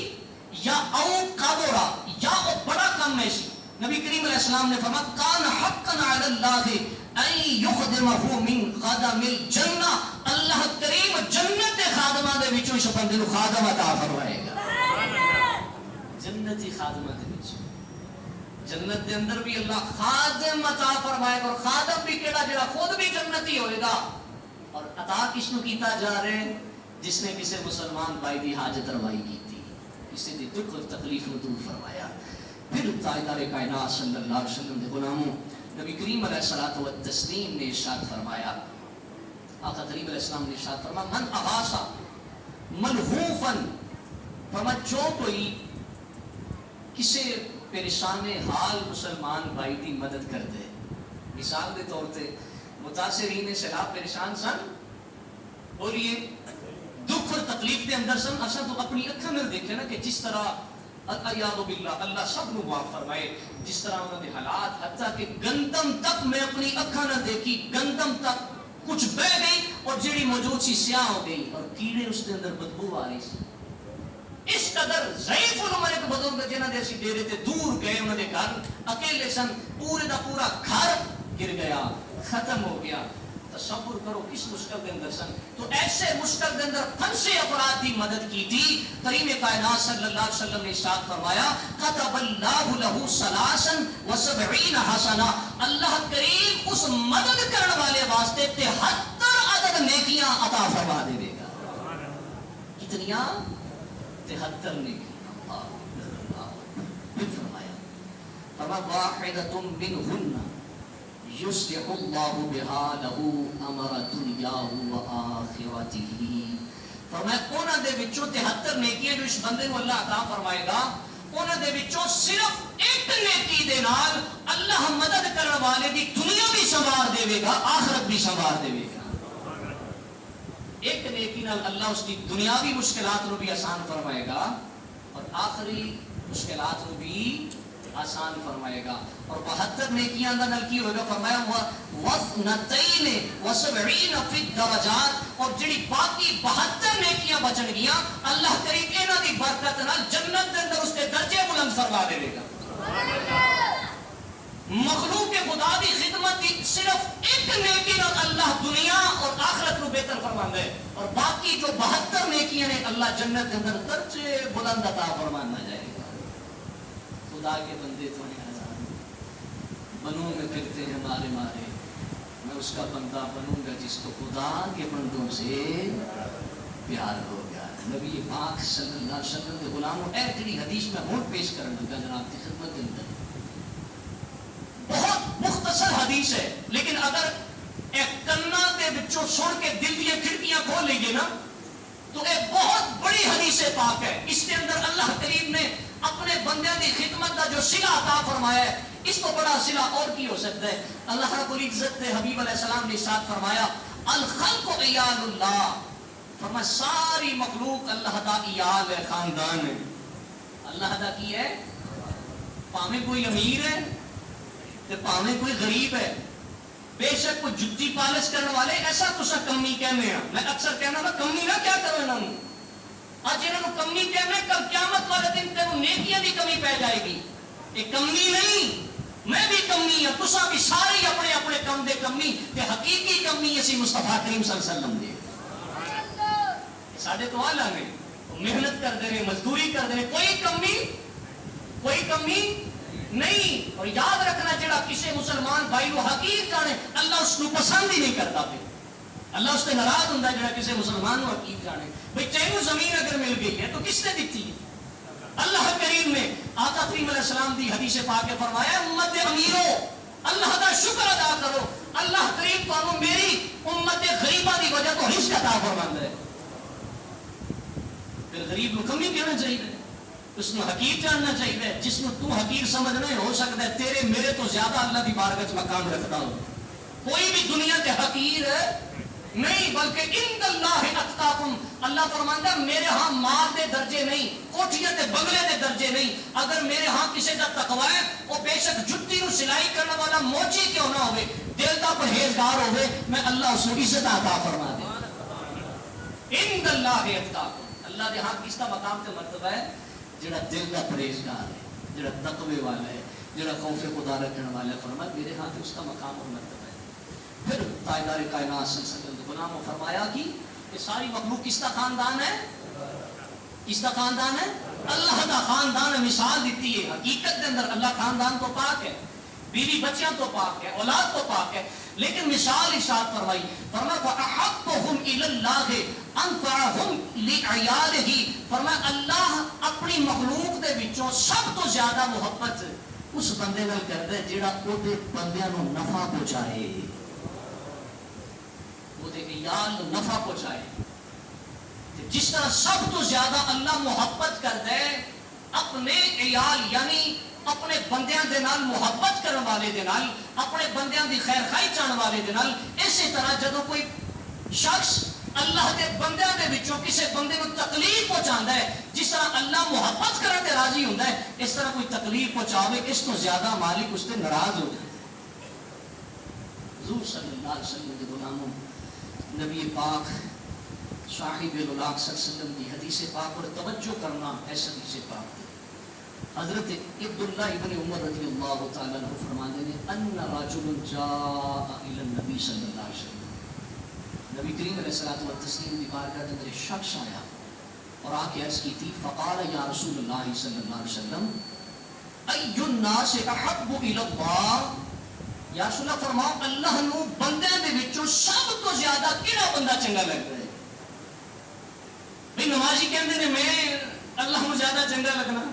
یا او قبورا یا او بڑا کام ہے سی. نبی کریم علیہ السلام نے فرمایا کان حقا علی اللہ ان یخدمہ من خدم الجنہ، اللہ کریم جنت کے خادمہ دے وچوں اس بندے نوں خادم عطا فرمائے گا. جنتی خادمہ دے وچوں جنت دے اندر بھی اللہ خادم عطا فرمائے گا، اور خادم بھی کیڑا جڑا خود بھی جنتی ہوئے گا. اور عطا کس نو کیتا جا رہے ہیں؟ جس نے کسی مسلمان بھائی دی حاجت روائی کی تھی، کسی دی دکھ اور تکلیف کو دور فرمایا. پھر تاجدار کائنات صلی اللہ علیہ وسلم دے غلاموں نبی کریم علیہ الصلوۃ والتسلیم نے ارشاد فرمایا، آقا کریم علیہ السلام نے ارشاد فرمایا من اغاثا ملہوفا، فرمایا جو کوئی کسی پریشان حال مسلمان بھائی کی مدد کر دے. مثال کے طور پہ متاثرین سیلاب پریشان سن, بولیے دکھ اور تکلیف کے اندر سن. اصل تو اپنی اکھاں میں دیکھے نا کہ جس طرح اعوذ باللہ اللہ سب کو معاف فرمائے, جس طرح انہوں نے حالات, حتیٰ کہ گندم تک میں اپنی اکھاں نہ دیکھی, گندم تک کچھ بہ گئی اور جڑی موجود سی سیاہ ہو گئی اور کیڑے اس کے اندر بدبو آ رہی سی. اس قدر ضعیف عمر کے بزرگ جنہاں دے سی ڈیرے تے دور گئے, انہوں نے گھر اکیلے سن, پورے دا پورا گھر گر گیا, ختم ہو گیا. تصور کرو کس مشکل کے اندر سن. تو ایسے مشکل کے اندر پھنسے افراد کی مدد کی تھی. کریم کائنات صلی اللہ علیہ وسلم نے ارشاد فرمایا كتب اللہ له 73 حسنہ, اللہ کریم اس مدد کرنے والے واسطے 73 عدد نیکیاں عطا فرما دے گا. کتنیاں؟ 73 نیکیاں. پھر فرمایا واحدۃ منہن یصلح اللہ بها له امر دنیاہ و آخرتہ. فرمایا انہاں دے وچوں 73 نیکیاں جو اس بندے کو اللہ عطا فرمائے گا, انہاں دے وچوں صرف ایک نیکی دے نال اللہ مدد کرنے والے دی دنیا بھی سنوار دے گا, آخرت بھی سنوار دے گا. ایک نیکی نال اللہ اس کی دنیاوی مشکلات کو بھی آسان فرمائے گا اور آخری مشکلات کو بھی آسان فرمائے گا. اور 72 نیکیاں دا نال کی ہوگا, فرمایا وَاثْنَتَيْنِ وَسَبْعِينَ فِي الدَّرَجَاتِ, اور جڑی باقی 72 نیکیاں بچن گیاں اللہ کریم انہاں دی برکت نال جنت دے اندر اس کے درجے بلند فرما دے گا. مخلوق خدا دی خدمت دی صرف ایک نیکی نال اللہ دنیا اور آخرت کو بہتر فرماندا ہے, اور باقی جو 72 نیکیاں نے اللہ جنت دے اندر درجے بلند عطا فرمانا جائے گا. خدا کے بندے تو نہیں ہزار بنوں میں پھرتے ہیں مارے مارے, میں اس کا بندہ بنوں گا جس کو خدا کے بندوں سے پیار ہو گیا. نبی پاک صلی اللہ علیہ وسلم کے غلاموں اے جڑی حدیث میں ہون پیش کرنے لگا جناب کی خدمت کے اندر, بہت مختصر حدیث ہے, لیکن اگر ایک کنا کے بچوں سن کے دل دیا کھڑکیاں کھول لیجیے نا تو ایک بہت بڑی حدیث پاک ہے. اس کے اندر اللہ کریم نے اپنے بندے کی خدمت کا جو صلہ عطا فرمایا ہے, اس کو بڑا صلہ اور کی ہو سکتا ہے. اللہ رب العزت نے حبیب علیہ السلام نے ارشاد فرمایا الخلق عیال اللہ, فرمایا ساری مخلوق اللہ دا عیال ہے, خاندان ہے. اللہ دا کی ہے, پاویں کوئی امیر ہے تے پاویں کوئی غریب ہے, بے شک کوئی جتی پالش کرنے والے ایسا تسا کمی کہنے ہیں. میں اکثر کہنا نا کمی نہ کیا کرو انہوں نے, آج انہوں نے کمی کہنے, کل قیامت والے دن تینوں نیکیاں دی کمی پہ جائے گی. یہ کمی نہیں, میں بھی کمی ہوں, تسا بھی سارے اپنے اپنے کم دے کمی, تے حقیقی کمی اسی مصطفیٰ کریم صلی اللہ علیہ وسلم دے. ساڈے تو آلہ نے محنت کر دے, مزدوری کر دے, کوئی کمی نہیں. اور یاد رکھنا جڑا کسی مسلمان بھائی کو حقیق جانے اللہ اس کو پسند ہی نہیں کرتا. پھر اللہ اس سے ناراض ہوتا ہے جڑا کسی مسلمان کو حقیق جانے. بھئی تینوں زمین اگر مل گئی ہے تو کس نے دیتی ہے؟ اللہ کریم نے. آقا کریم علیہ السلام دی حدیث پاک میں فرمایا امت امیرو اللہ کا شکر ادا کرو, اللہ کریم تو میری امت غریبہ دی وجہ تو رزق عطا فرماندا ہے. پھر غریب کو کمی کہنا چاہیے, اس کو حقیر جاننا چاہیے. جس کو تو حقیر سمجھنا ہو سکتا ہے تیرے میرے تو زیادہ اللہ کی بارگاہ مقام رکھتا ہو. کوئی بھی دنیا کے حقیر نہیں, بلکہ ان اللہ اتقاکم, اللہ فرماندا میرے ہاں مال دے درجے نہیں, کوٹھیاں تے بنگلے دے درجے نہیں. اگر میرے ہاں کسی کا تقوی ہے وہ بے شک جتی نو سلائی کرنے والا موچی کیوں نہ ہوئے, دل دا پرہیزگار ہوئے, میں اللہ اس کو عزت عطا فرما دے. ان اللہ اتقاکم, اللہ دے ہاں کس کا مقام تے مرتبہ ہے؟ جڑا دل کا پرہیزگار ہے, جڑا تقوی والا ہے, جڑا خوف خدا رکھنے والا ہے. فرمایا میرے ہاں اس کا مقام اور مرتبہ ہے. پھر تاجدار کائنات صلی اللہ علیہ وسلم غلاموں فرمایا کہ ساری مخلوق کس کا خاندان ہے؟ کس کا خاندان ہے؟ اللہ کا خاندان ہے. مثال دیتی ہے حقیقت کے اندر اللہ خاندان تو پاک ہے, بیوی بچیاں تو پاک ہے, اولاد تو پاک ہے, لیکن مثال ارشاد فرمائی, فرمایا فَأَحَبُّهُمْ إِلَى اللَّهِ أَنفَعُهُمْ لِعِيَالِهِ, فرمایا اللہ اپنی مخلوق دے وچوں سب تو زیادہ محبت اس بندے نال کردا ہے جڑا او دے بندیاں نو نفع پہنچائے, او دے عیال نو نفع پہنچائے. جس طرح سب تو زیادہ اللہ محبت کردا ہے اپنے عیال یعنی اپنے بندیاں دے نال محبت کرن والے دے نال، اپنے بندیاں دی خیر خائی چاہن والے دے نال، اسی طرح جدوں کوئی شخص اللہ دے بندیاں دے وچوں کسے بندے نو تکلیف پہنچاندا ہے، جس طرح اللہ محبت کرن تے راضی ہوندا ہے، اس طرح کوئی تکلیف پہنچاوے اس تو زیادہ مالک اس تے ناراض ہو جائے۔ حضور صلی اللہ علیہ وسلم کے غلاموں، نبی پاک صاحب الاولاق صلی اللہ علیہ وسلم کی حدیث پاک پر توجہ کرنا ہے۔ حدیث پاک حضرت عبداللہ ابن عمر رضی اللہ تعالیٰ عنہ فرماتے ہیں ان رجل جاء الى النبی صلی اللہ علیہ وسلم، نبی کریم علیہ الصلوۃ والتسلیم کی بارگاہ میں ایک شخص آیا اور آ کے عرض کی تھی، فقال یا رسول اللہ صلی اللہ علیہ وسلم ای الناس احب الى اللہ، یا رسول اللہ فرماؤ اللہ نو بندے دے وچوں سب تو زیادہ کیڑا بندہ چنگا لگدا ہے؟ بھئی نمازی کہندے نے میں اللہ نو زیادہ چنگا لگنا،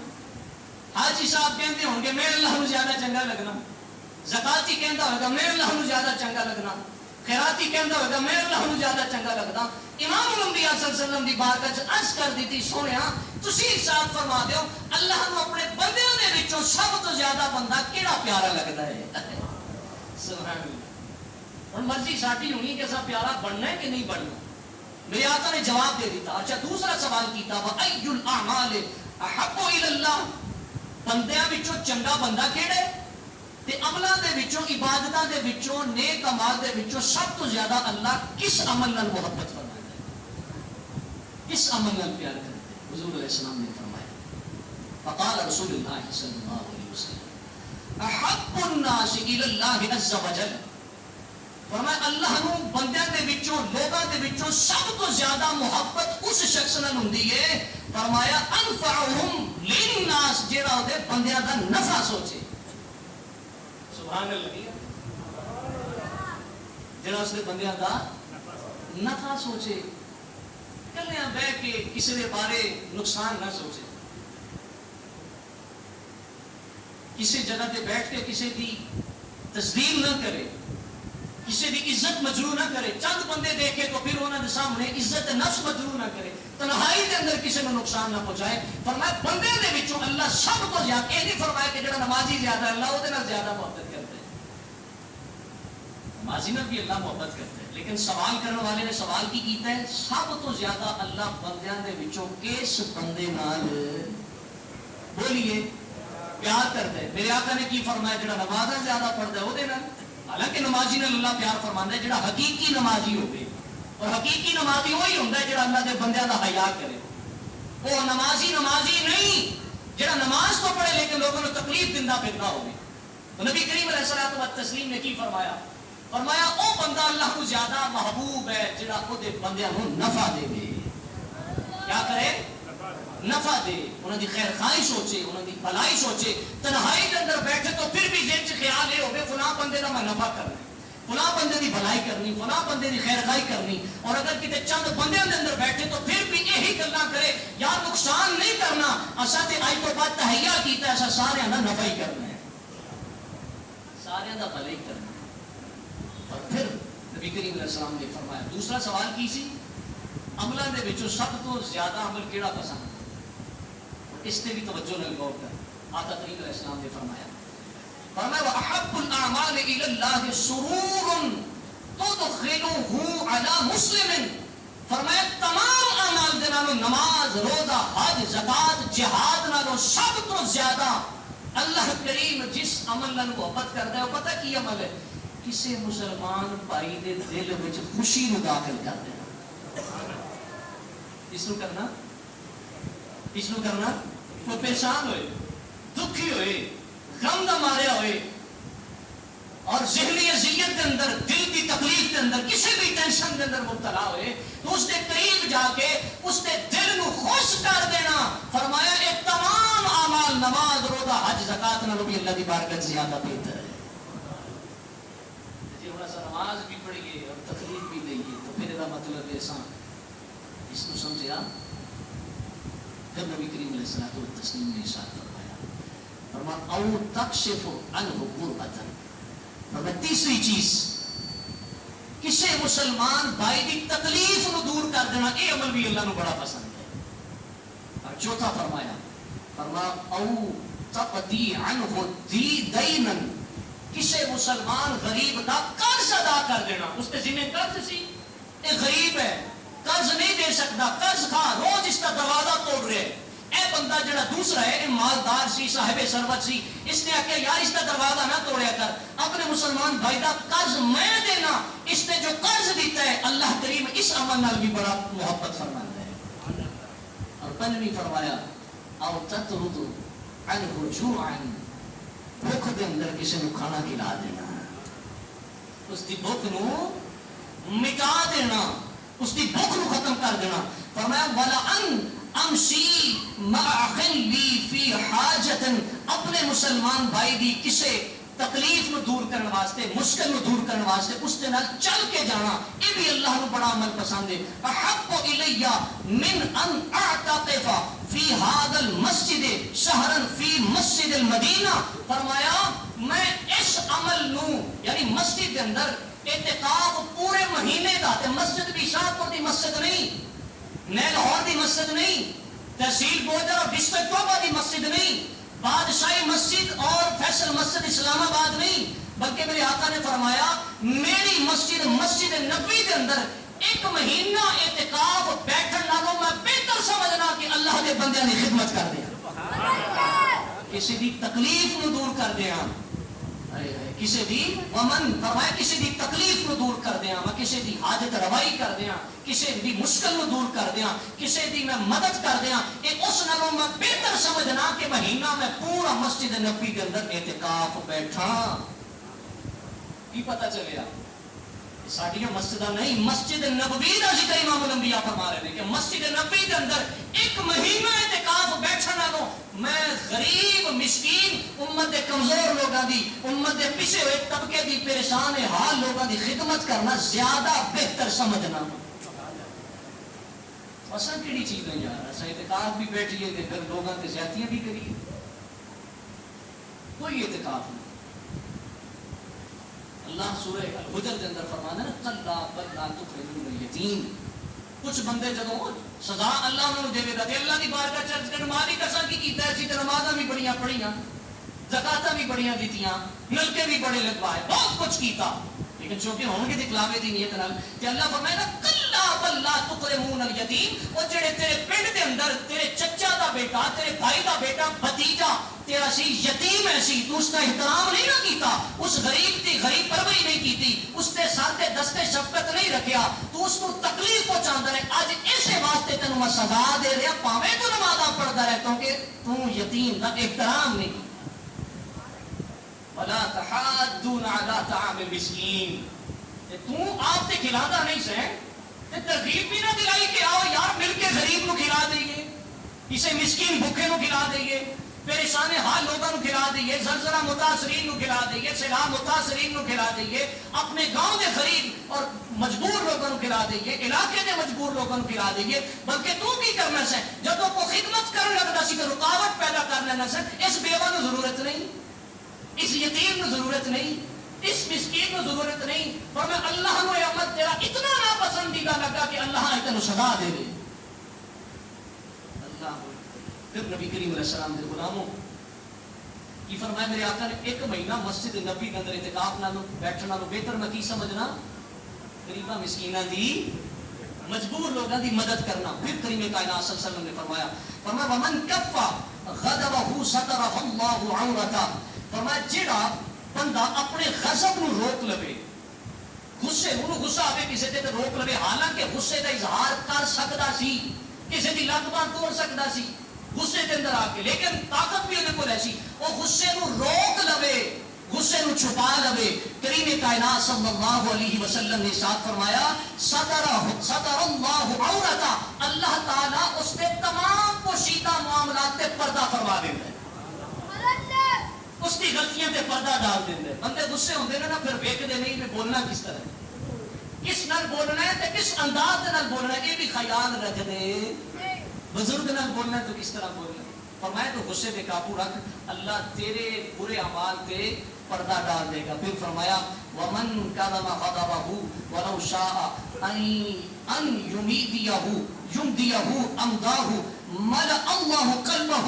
حاجی صاحب کہندے ہوں گے میں اللہ نو زیادہ چنگا لگنا، زکاتی کہندا ہوگا میں اللہ نو زیادہ چنگا لگنا، خیراتی کہندا ہوگا میں اللہ نو زیادہ چنگا لگنا۔ امام الانبیاء صلی اللہ علیہ وسلم دی بارگاہ وچ عرض کر دی تھی، سونیا تسی ارشاد فرما دیو اللہ نو اپنے بندیاں دے وچوں سب تو زیادہ بندہ کیڑا پیارا لگدا ہے؟ سبحان اللہ۔ ہن مرضی ساڈی ہونی کہ اساں پیارا بننا ہے کہ نہیں بننا۔ میرے آقا نے جواب دے دیتا۔ اچھا دوسرا سوال کیتا وا ای الاعمال احب الی اللہ، بندیاں وچوں چنگا بندہ کیڑا ہے؟ تے عملاں دے وچوں عبادتاں دے وچوں نیک اعمال دے وچوں سب تو زیادہ اللہ کس عمل نال محبت فرماتا ہے، کس عمل نال پیار کرتا ہے؟ حضور علیہ السلام نے فرمایا، فقال رسول اللہ صلی اللہ علیہ وسلم احب الناس الی اللہ عز وجل، فرمایا اللہ نو بندیاں دے وچوں لوگاں دے وچوں سب تو زیادہ محبت اس شخص نال ہوندی ہے، فرمایا انفعهم للناس، جیڑا دے بندیاں دا نفع سوچے۔ سبحان اللہ، جیڑا اس دے بندیاں دا نفع سوچے، کلیاں بہ کے کسی دے بارے نقصان نہ سوچے، کسی جگہ تے بیٹھ کے کسی دی تصدیق نہ کرے، کسی دی عزت مجروح نہ کرے، چند بندے دیکھے تو پھر انہوں نے سامنے عزت نفس مجروح نہ کرے، تنہائی دے اندر کسی کو نقصان نہ پہنچائے۔ فرمایا بندے دے وچوں اللہ سب کو زیادہ، یہ نہیں فرمایا کہ جڑا نمازی زیادہ اللہ وہ زیادہ محبت کرتا ہے، نمازی میں بھی اللہ محبت کرتا ہے، لیکن سوال کرنے والے نے سوال کی کیتا ہے سب تو زیادہ اللہ بندیاں دے وچوں کس بندے نال بولیے پیار کرتا ہے؟ میرے آقا نے کی فرمایا جڑا نمازاں زیادہ پڑھتا ہے وہ دے نال، حالانکہ نمازی نے اللہ پیار فرماندا ہے جڑا حقیقی نمازی ہوگی، اور حقیقی نمازی وہی ہوندا ہے جڑا اللہ دے بندیاں دا حیا کرے۔ وہ نمازی نہیں جڑا نماز تو پڑھے لیکن لوگوں کو تکلیف دیندا پھردا ہوگی۔ تو نبی کریم علیہ الصلوۃ والتسلیم نے کی فرمایا؟ فرمایا او بندہ اللہ کو زیادہ محبوب ہے جڑا او دے بندیاں کو نفع دے دے، کیا کرے؟ نفع دے، انہوں دی خیر خواہی سوچے، انہوں دی بھلائی سوچے، تنہائی کے اندر بیٹھے تو پھر بھی ذہن سے خیال یہ ہوگا فلاں بندے دا میں نفع کرنا، فلاں بندے دی بھلائی کرنی، فلاں بندے دی خیر خواہی کرنی، اور اگر کتے چند بندے دے اندر بیٹھے تو پھر بھی یہی گلاں کرے، یا نقصان نہیں کرنا، اساں تے آج تو بعد تہیا کیتا ہے اساں سارے دا نفع ہی کرنا ہے، سارے دا بھلائی کرنا۔ اور پھر نبی کریم علیہ السلام نے فرمایا دوسرا سوال کی سی، عملاں دے وچوں سب تو زیادہ عمل کیڑا پسند؟ اس نے بھی توجہ نال غور کر، آقا کریم علیہ السلام نے فرمایا وَأَحَبُّ الْأَعْمَالِ إِلَى اللَّهِ سُرُورٌ تُدْخِلُهُ عَلَى مُسْلِمٍ، فرمایا تمام اعمال دے نالوں نماز، روزہ، حج، زکات، جہاد نالوں سب تو زیادہ اللہ کریم جس عمل نال محبت کردا ہے وہ پتہ کی عمل ہے؟ کسی مسلمان بھائی دے دل وچ خوشی نو داخل کر دینا۔ اس نو کرنا، اس نو کرنا، وہ پریشان ہوئے، دکھی ہوئے، غم دا ماریا ہوئے، اور ذہنی اذیت کے اندر، دل کی تکلیف کے اندر، کسی بھی ٹینشن کے اندر مبتلا ہوئے تو اس کے قریب جا کے اس کے دل نو خوش کر دینا۔ فرمایا یہ تمام اعمال نماز، روزہ، حج، زکات نالوں بھی اللہ کی بارگاہ زیادہ بہتر ہے۔ جی ہن اساں نماز بھی پڑھیے اور تکلیف بھی دئیے تو پھر دا مطلب ہے اساں اس کو سمجھیا؟ پھر نبی کریم علیہ الصلوۃ والتسلیم نے ارشاد فرمایا او تکشف عنہ قربۃ، فرمایا تیسری چیز کسی مسلمان بھائی کی تکلیف نو دور کر دینا، یہ عمل بھی اللہ نو بڑا پسند ہے۔ اور چوتھا فرمایا او تقضی عنہ دینا، کسے مسلمان غریب دا قرض ادا کر دینا. اس کے ذمہ قرض سی، یہ غریب ہے قرض نہیں دے سکتا، قرض کھا روز اس کا دروازہ توڑ رہے. اے بندہ جڑا دوسرا ہے یہ مالدار سی، صاحب ثروت سی، اس نے آخیا یار اس کا دروازہ نہ توڑیا کر، اپنے مسلمان بھائی دا قرض میں دینا. اس نے جو قرض دیتا ہے اللہ کریم اس عمل نال بھی بڑا محبت فرماتا ہے. اور پنجویں فرمایا او تطرد عنہ جوعا، بھوک دے اندر کسی نے کھانا کھلا دینا، اس کی بھوک نو مٹا دینا، اس کی بھوک نو ختم کر دینا. فرمایا وَلَأَنْ امشی مع خلی فی حاجت، اپنے مسلمان بھائی دی کسے تکلیف نو دور کرنے واسطے، مشکل نو دور کرنے واسطے اس کے نال چل کے جانا، یہ بھی اللہ نو بڑا عمل پسند ہے. احب الی من ان اعتکف فی هذا المسجد شہرا فی مسجد المدینہ. فرمایا میں اس عمل نو یعنی مسجد کے اندر اعتکاف پورے مہینے دا، تے مسجد بھی شاہپور دی مسجد نہیں، نئے لاہور دی مسجد نہیں، تحصیل بوجھر اور ڈسٹرکٹ ٹوبا دی مسجد نہیں، بادشاہی مسجد اور فیصل مسجد اسلام آباد نہیں، بلکہ میرے آقا نے فرمایا میری مسجد مسجد نبوی کے اندر ایک مہینہ اعتکاف بیٹھن نالوں میں بہتر سمجھنا کہ اللہ دے بندیاں دی خدمت کر دیا، کسی دی تکلیف نو دور کر دیا، کسی دی ومن فرمایا کسی دی تکلیف نو دور کر دیا، میں کسی دی حاجت روائی کر دیا، کسی دی مشکل نو دور کر دیا، کسی دی میں مدد کر دیا. ایک اس نالوں میں بہتر سمجھنا کہ مہینہ میں پورا مسجد نبوی کے اندر اعتکاف بیٹھا. کی پتہ چلیا ساڈیاں مسجداں نہیں، مسجد نبوی دا ذکر امام الانبیاء فرما رہے ہیں کہ مسجد نبوی کے اندر ایک مہینہ اعتکاف بیٹھن نالوں میں غریب مسکین امت دے کمزور لوگاں دی، امت دے پیچھے ہوئے طبقے دی پریشان حال لوگاں دی خدمت کرنا زیادہ بہتر سمجھنا. اساں کیڑی چیز نہیں یار، اساں اعتکاف بھی بیٹھیے تے پھر لوگاں تے زیادتیاں بھی کریے، کوئی اعتکاف نہیں. اللہ سورہ الحجر کے اندر فرمانا نا کلا بل لا تکرمون الیتیم. کچھ بندے جدوں سزا اللہ انہوں نے دے گا تے اللہ دی بارگاہ چرچ کر مالی کسا کی کیتا ہے سی تے نمازاں بھی بڑیاں پڑھیاں، زکاتاں بھی بڑیاں دیتیاں، نلکے بھی بڑے لگوائے، بہت کچھ کیتا، لیکن چونکہ ہون گے دکھلاوے دی نیت نال تے اللہ فرمائے نا کلا بل لا تکرمون الیتیم. او جڑے تیرے پنڈ دے اندر تیرے چچا دا بیٹا، تیرے بھائی دا بیٹا، بھتیجا تیرا سی یتیم ہے سی، تو اس کا احترام نہیں نہ کیتا، اس غریب دی غریب پروری نہیں کیتی، اس تے سر تے دستے شفقت نہیں رکھیا، تو اس کو تکلیف پہنچاندا رہے. اج اسے واسطے تینوں میں سزا دے رہا پاویں تو نمازاں پڑھدا رہے کیونکہ تو یتیم دا احترام نہیں کیتا. ولا تحاضون علی طعام المسکین، تو آپ تے کھلاندا نہیں سے تے ترغیب بھی نہ دلائی کہ آؤ یار مل کے غریب نو کھلا دئیے، اسے مسکین بھوکے نو کھلا دئیے، پریشان حال لوگوں کو کھلا دئیے، زلزلہ متاثرین کو کھلا دئیے، سیلاب متاثرین کو کھلا دئیے، اپنے گاؤں کے غریب اور مجبور لوگوں کو کھلا دئیے، علاقے کے مجبور لوگوں کو کھلا دئیے. بلکہ تو کی کرنا سے جب کو خدمت کرنے لگتا سی کہ رکاوٹ پیدا کر لینا سے اس بیوہ کو ضرورت نہیں، اس یتیم کو ضرورت نہیں، اس مسکین کو ضرورت نہیں. اور میں اللہ نو عمل تیرا اتنا ناپسندیدہ لگا کہ اللہ اتنا سزا دے دے. اللہ پھر نبی کریم علیہ السلام دے غلاموں کی فرمایا میرے آقا نے ایک مہینہ مسجد نبی کے اندر اعتکاف نالوں بیٹھنا نالوں بہتر میں کی سمجھنا غریباں مسکیناں دی مجبور لوگاں دی مدد کرنا. پھر کریم کائنات صلی اللہ علیہ وسلم نے فرمایا ومن کفا غضبہ سترہ اللہ عورتہ. فرمایا جڑا بندہ اپنے غضب نو روک لوے، غصے انہوں غصہ آوے کسی تے روک لوے، حالانکہ غصے دا اظہار کر سکدا سی، کسی دی لت باں توڑ سکدا سی غصے کے اندر آ کے، لیکن طاقت بھی انہیں کو ایسی وہ غصے نو روک لوے، غصے نو چھپا لوے. کریم کائنات صلی اللہ علیہ وسلم نے ساتھ فرمایا ستر اللہ عورتہ، اللہ تعالیٰ اس کے تمام پوشیدہ معاملات تے پردہ فرما دیتا ہے، اس کی غلطیاں تے پردہ ڈال دیتا ہے. بندے غصے ہوندے نا پھر ویکھدے نہیں کہ بولنا کس طرح، کس نال بولنا ہے تے کس انداز نال بولنا ہے، یہ بھی خیال رکھ دے. بزرگ نال بولنا ہے تو کس طرح بولنا ہے. فرمایا تو غصے پہ قابو رکھ، اللہ تیرے برے اعمال پہ پردہ ڈال دے گا. پھر فرمایا ومن کظم غضبہ ولو شاء ان یمیدیہ امداہ ملأ اللہ قلبہ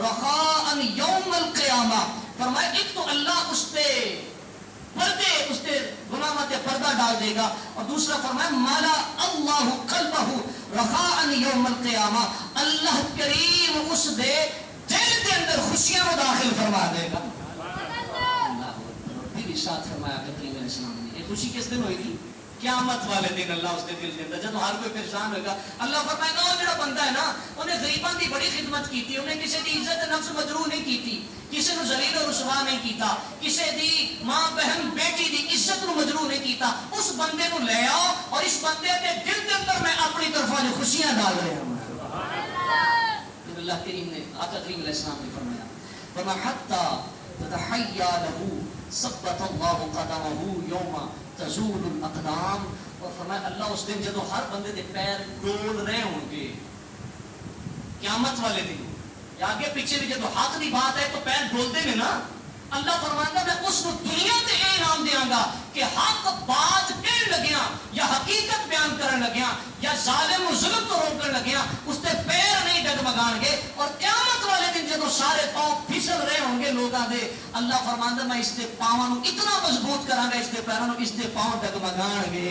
رخاء یوم القیامہ. فرمایا ایک تو اللہ اس پہ پردے، اس پہ گناہ تے پردہ ڈال دے گا، اور دوسرا فرمایا ملأ اللہ قلبہ رخاء یوم القیامہ، اللہ کریم اس دے دل کے اندر خوشیاں کو داخل فرما دے گا. پھر ارشاد فرمایا کریم علیہ السلام نے، یہ خوشی کس دن ہوئے گی؟ قیامت والے دن. اللہ اس کے دل کے اندر جب ہر کوئی پریشان ہوگا، اللہ فرمائے گا وہ جڑا بندہ ہے نا انہیں غریباں دی بڑی خدمت کی تھی، انہیں کسی دی عزت نفس مجروح نہیں کی تھی، کسی نو ذلیل و رسوا نہیں کیتا، کسی دی ماں بہن بیٹی دی عزت نو مجروح نہیں کیتا، اس بندے کو لے آؤ اور اس بندے کے دل کے اندر میں اپنی طرف جو خوشیاں ڈال رہا ہوں. اللہ کریم نے، آقا کریم علیہ السلام نے فرمایا فما حتی تتحیا له ثبت اللہ قدمہ یوم تزول الاقدام. اور فرمایا اللہ اس دن جدو ہر بندے دے پیر ڈول رہے ہوں گے قیامت والے دن، یا آگے پیچھے بھی جدو حق دی بات ہے تو پیر ڈولتے ہیں نا، اللہ فرماتا میں اس کو دنیا تے اے انعام دیاں گا کہ حق بات کہن لگیاں یا حقیقت بیان کرن لگیاں یا ظالم و ظلم تو روکن لگیاں اس تے پیر نہیں ڈگمگان گے. اور قیامت والے دن جدو سارے پاؤں پھسل رہے ہوں گے لوگاں دے، اللہ فرماندا میں اس دے پاواں نو اتنا مضبوط کراں گا، اس دے پیراں نو اس دے پاؤں ڈگمگان گے،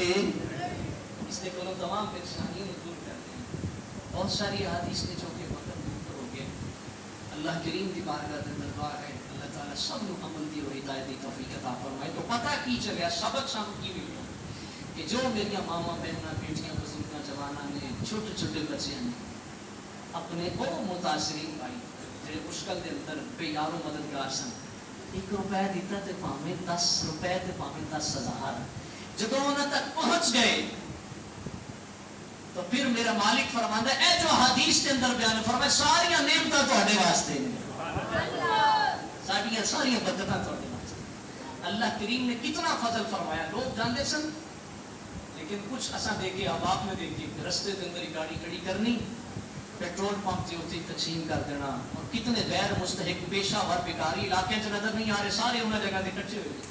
اس دے کولوں تمام پریشانیاں دور کر دیں. بہت ساری احادیث نے جو کہ وقت ہو گئے. اللہ کریم دی بارگاہ دے دربار ہے اللہ تعالیٰ سب نو عمل دی اور ہدایت دی توفیق عطا فرمائے. تو پتہ کی چلیا سبق سانو کی ملیا کہ جو میری ماما بہناں بیٹیاں بزرگاں جواناں نے چھوٹے چھوٹے بچے ہیں اپنے وہ متاثرین بھائی جڑے مشکل دے اندر بے یار و مددگار سن، 1 روپے دیتا تے پاویں 10 روپے تے پاویں 10,000 جدوں انہاں تک پہنچ گئے تو پھر میرا مالک فرماندا ہے اے جو حدیث کے اندر بیان فرمایا ساریاں نعمتاں تہاڈے واسطے نے، ساڈیاں ساریاں برکتاں تہاڈے واسطے. اللہ کریم نے کتنا فضل فرمایا. لوگ جانتے سن لیکن کچھ اساں دیکھے احباب میں دیکھے رستے کے اندر ہی گاڑی کھڑی کرنی، پیٹرول پمپ سے اتنی تقسیم کر دینا، اور کتنے غیر مستحق پیشہ ور بیکاری علاقے سے نظر نہیں آ رہے، سارے انہیں جگہ سے اکٹھے ہوئے.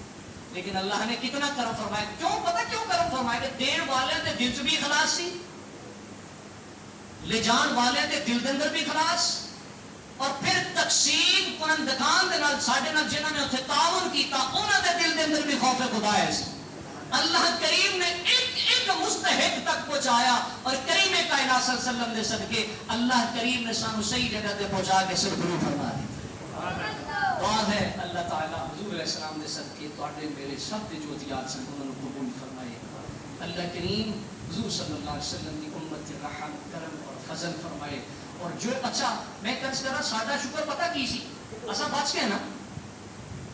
لیکن اللہ نے کتنا کرم فرمایا. کیوں؟ پتہ کیوں کرم فرمایا کہ دین والے دے دل چ بھی اخلاص سی، لے جان والے دے دل دے اندر بھی اخلاص، اور پھر تقسیم کنندگان دے نال ساڈے نال جنہاں نے اتھے تعاون کیتا انہاں دے دل دے اندر بھی خوف خدا ہے. اللہ کریم نے ایک مستحق تک پہنچایا، اور کریم کائنات صلی اللہ علیہ وسلم نے صدقے اللہ کریم نے سانو صحیح جگہ تے پہنچا کے سربراہ فرما دی. دعا ہے اللہ تعالیٰ حضور علیہ السلام نے صدقے تواڈے میرے سب دے جو عطیات سن انہاں نوں قبول فرمائے. اللہ کریم حضور صلی اللہ علیہ وسلم کی امت تے رحم کرم اور فضل فرمائے. اور جو اچھا میں کنس کرا ساڈا شکر پتہ کی سی، اساں بچ گئے نا،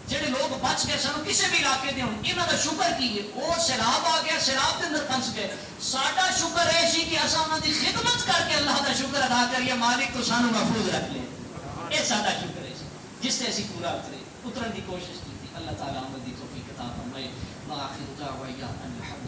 جڑے لوگ بچ گئے سانو کسی بھی علاقے دے ہون انہاں دا شکر کی ہے، وہ سیلاب آ گیا سیلاب دے اندر پھنس گئے، ساڈا شکر ہے سی کہ اساں انہاں دی خدمت کر کے اللہ دا شکر ادا کریے مالک تو سانو محفوظ رکھ لے. یہ ساڈا شکر ہے جس سے اسی پورا اترن دی کوشش کی تھی. اللہ تعالیٰ عمل دی توفیق عطا فرمائے. وآخر دعوانا الحمد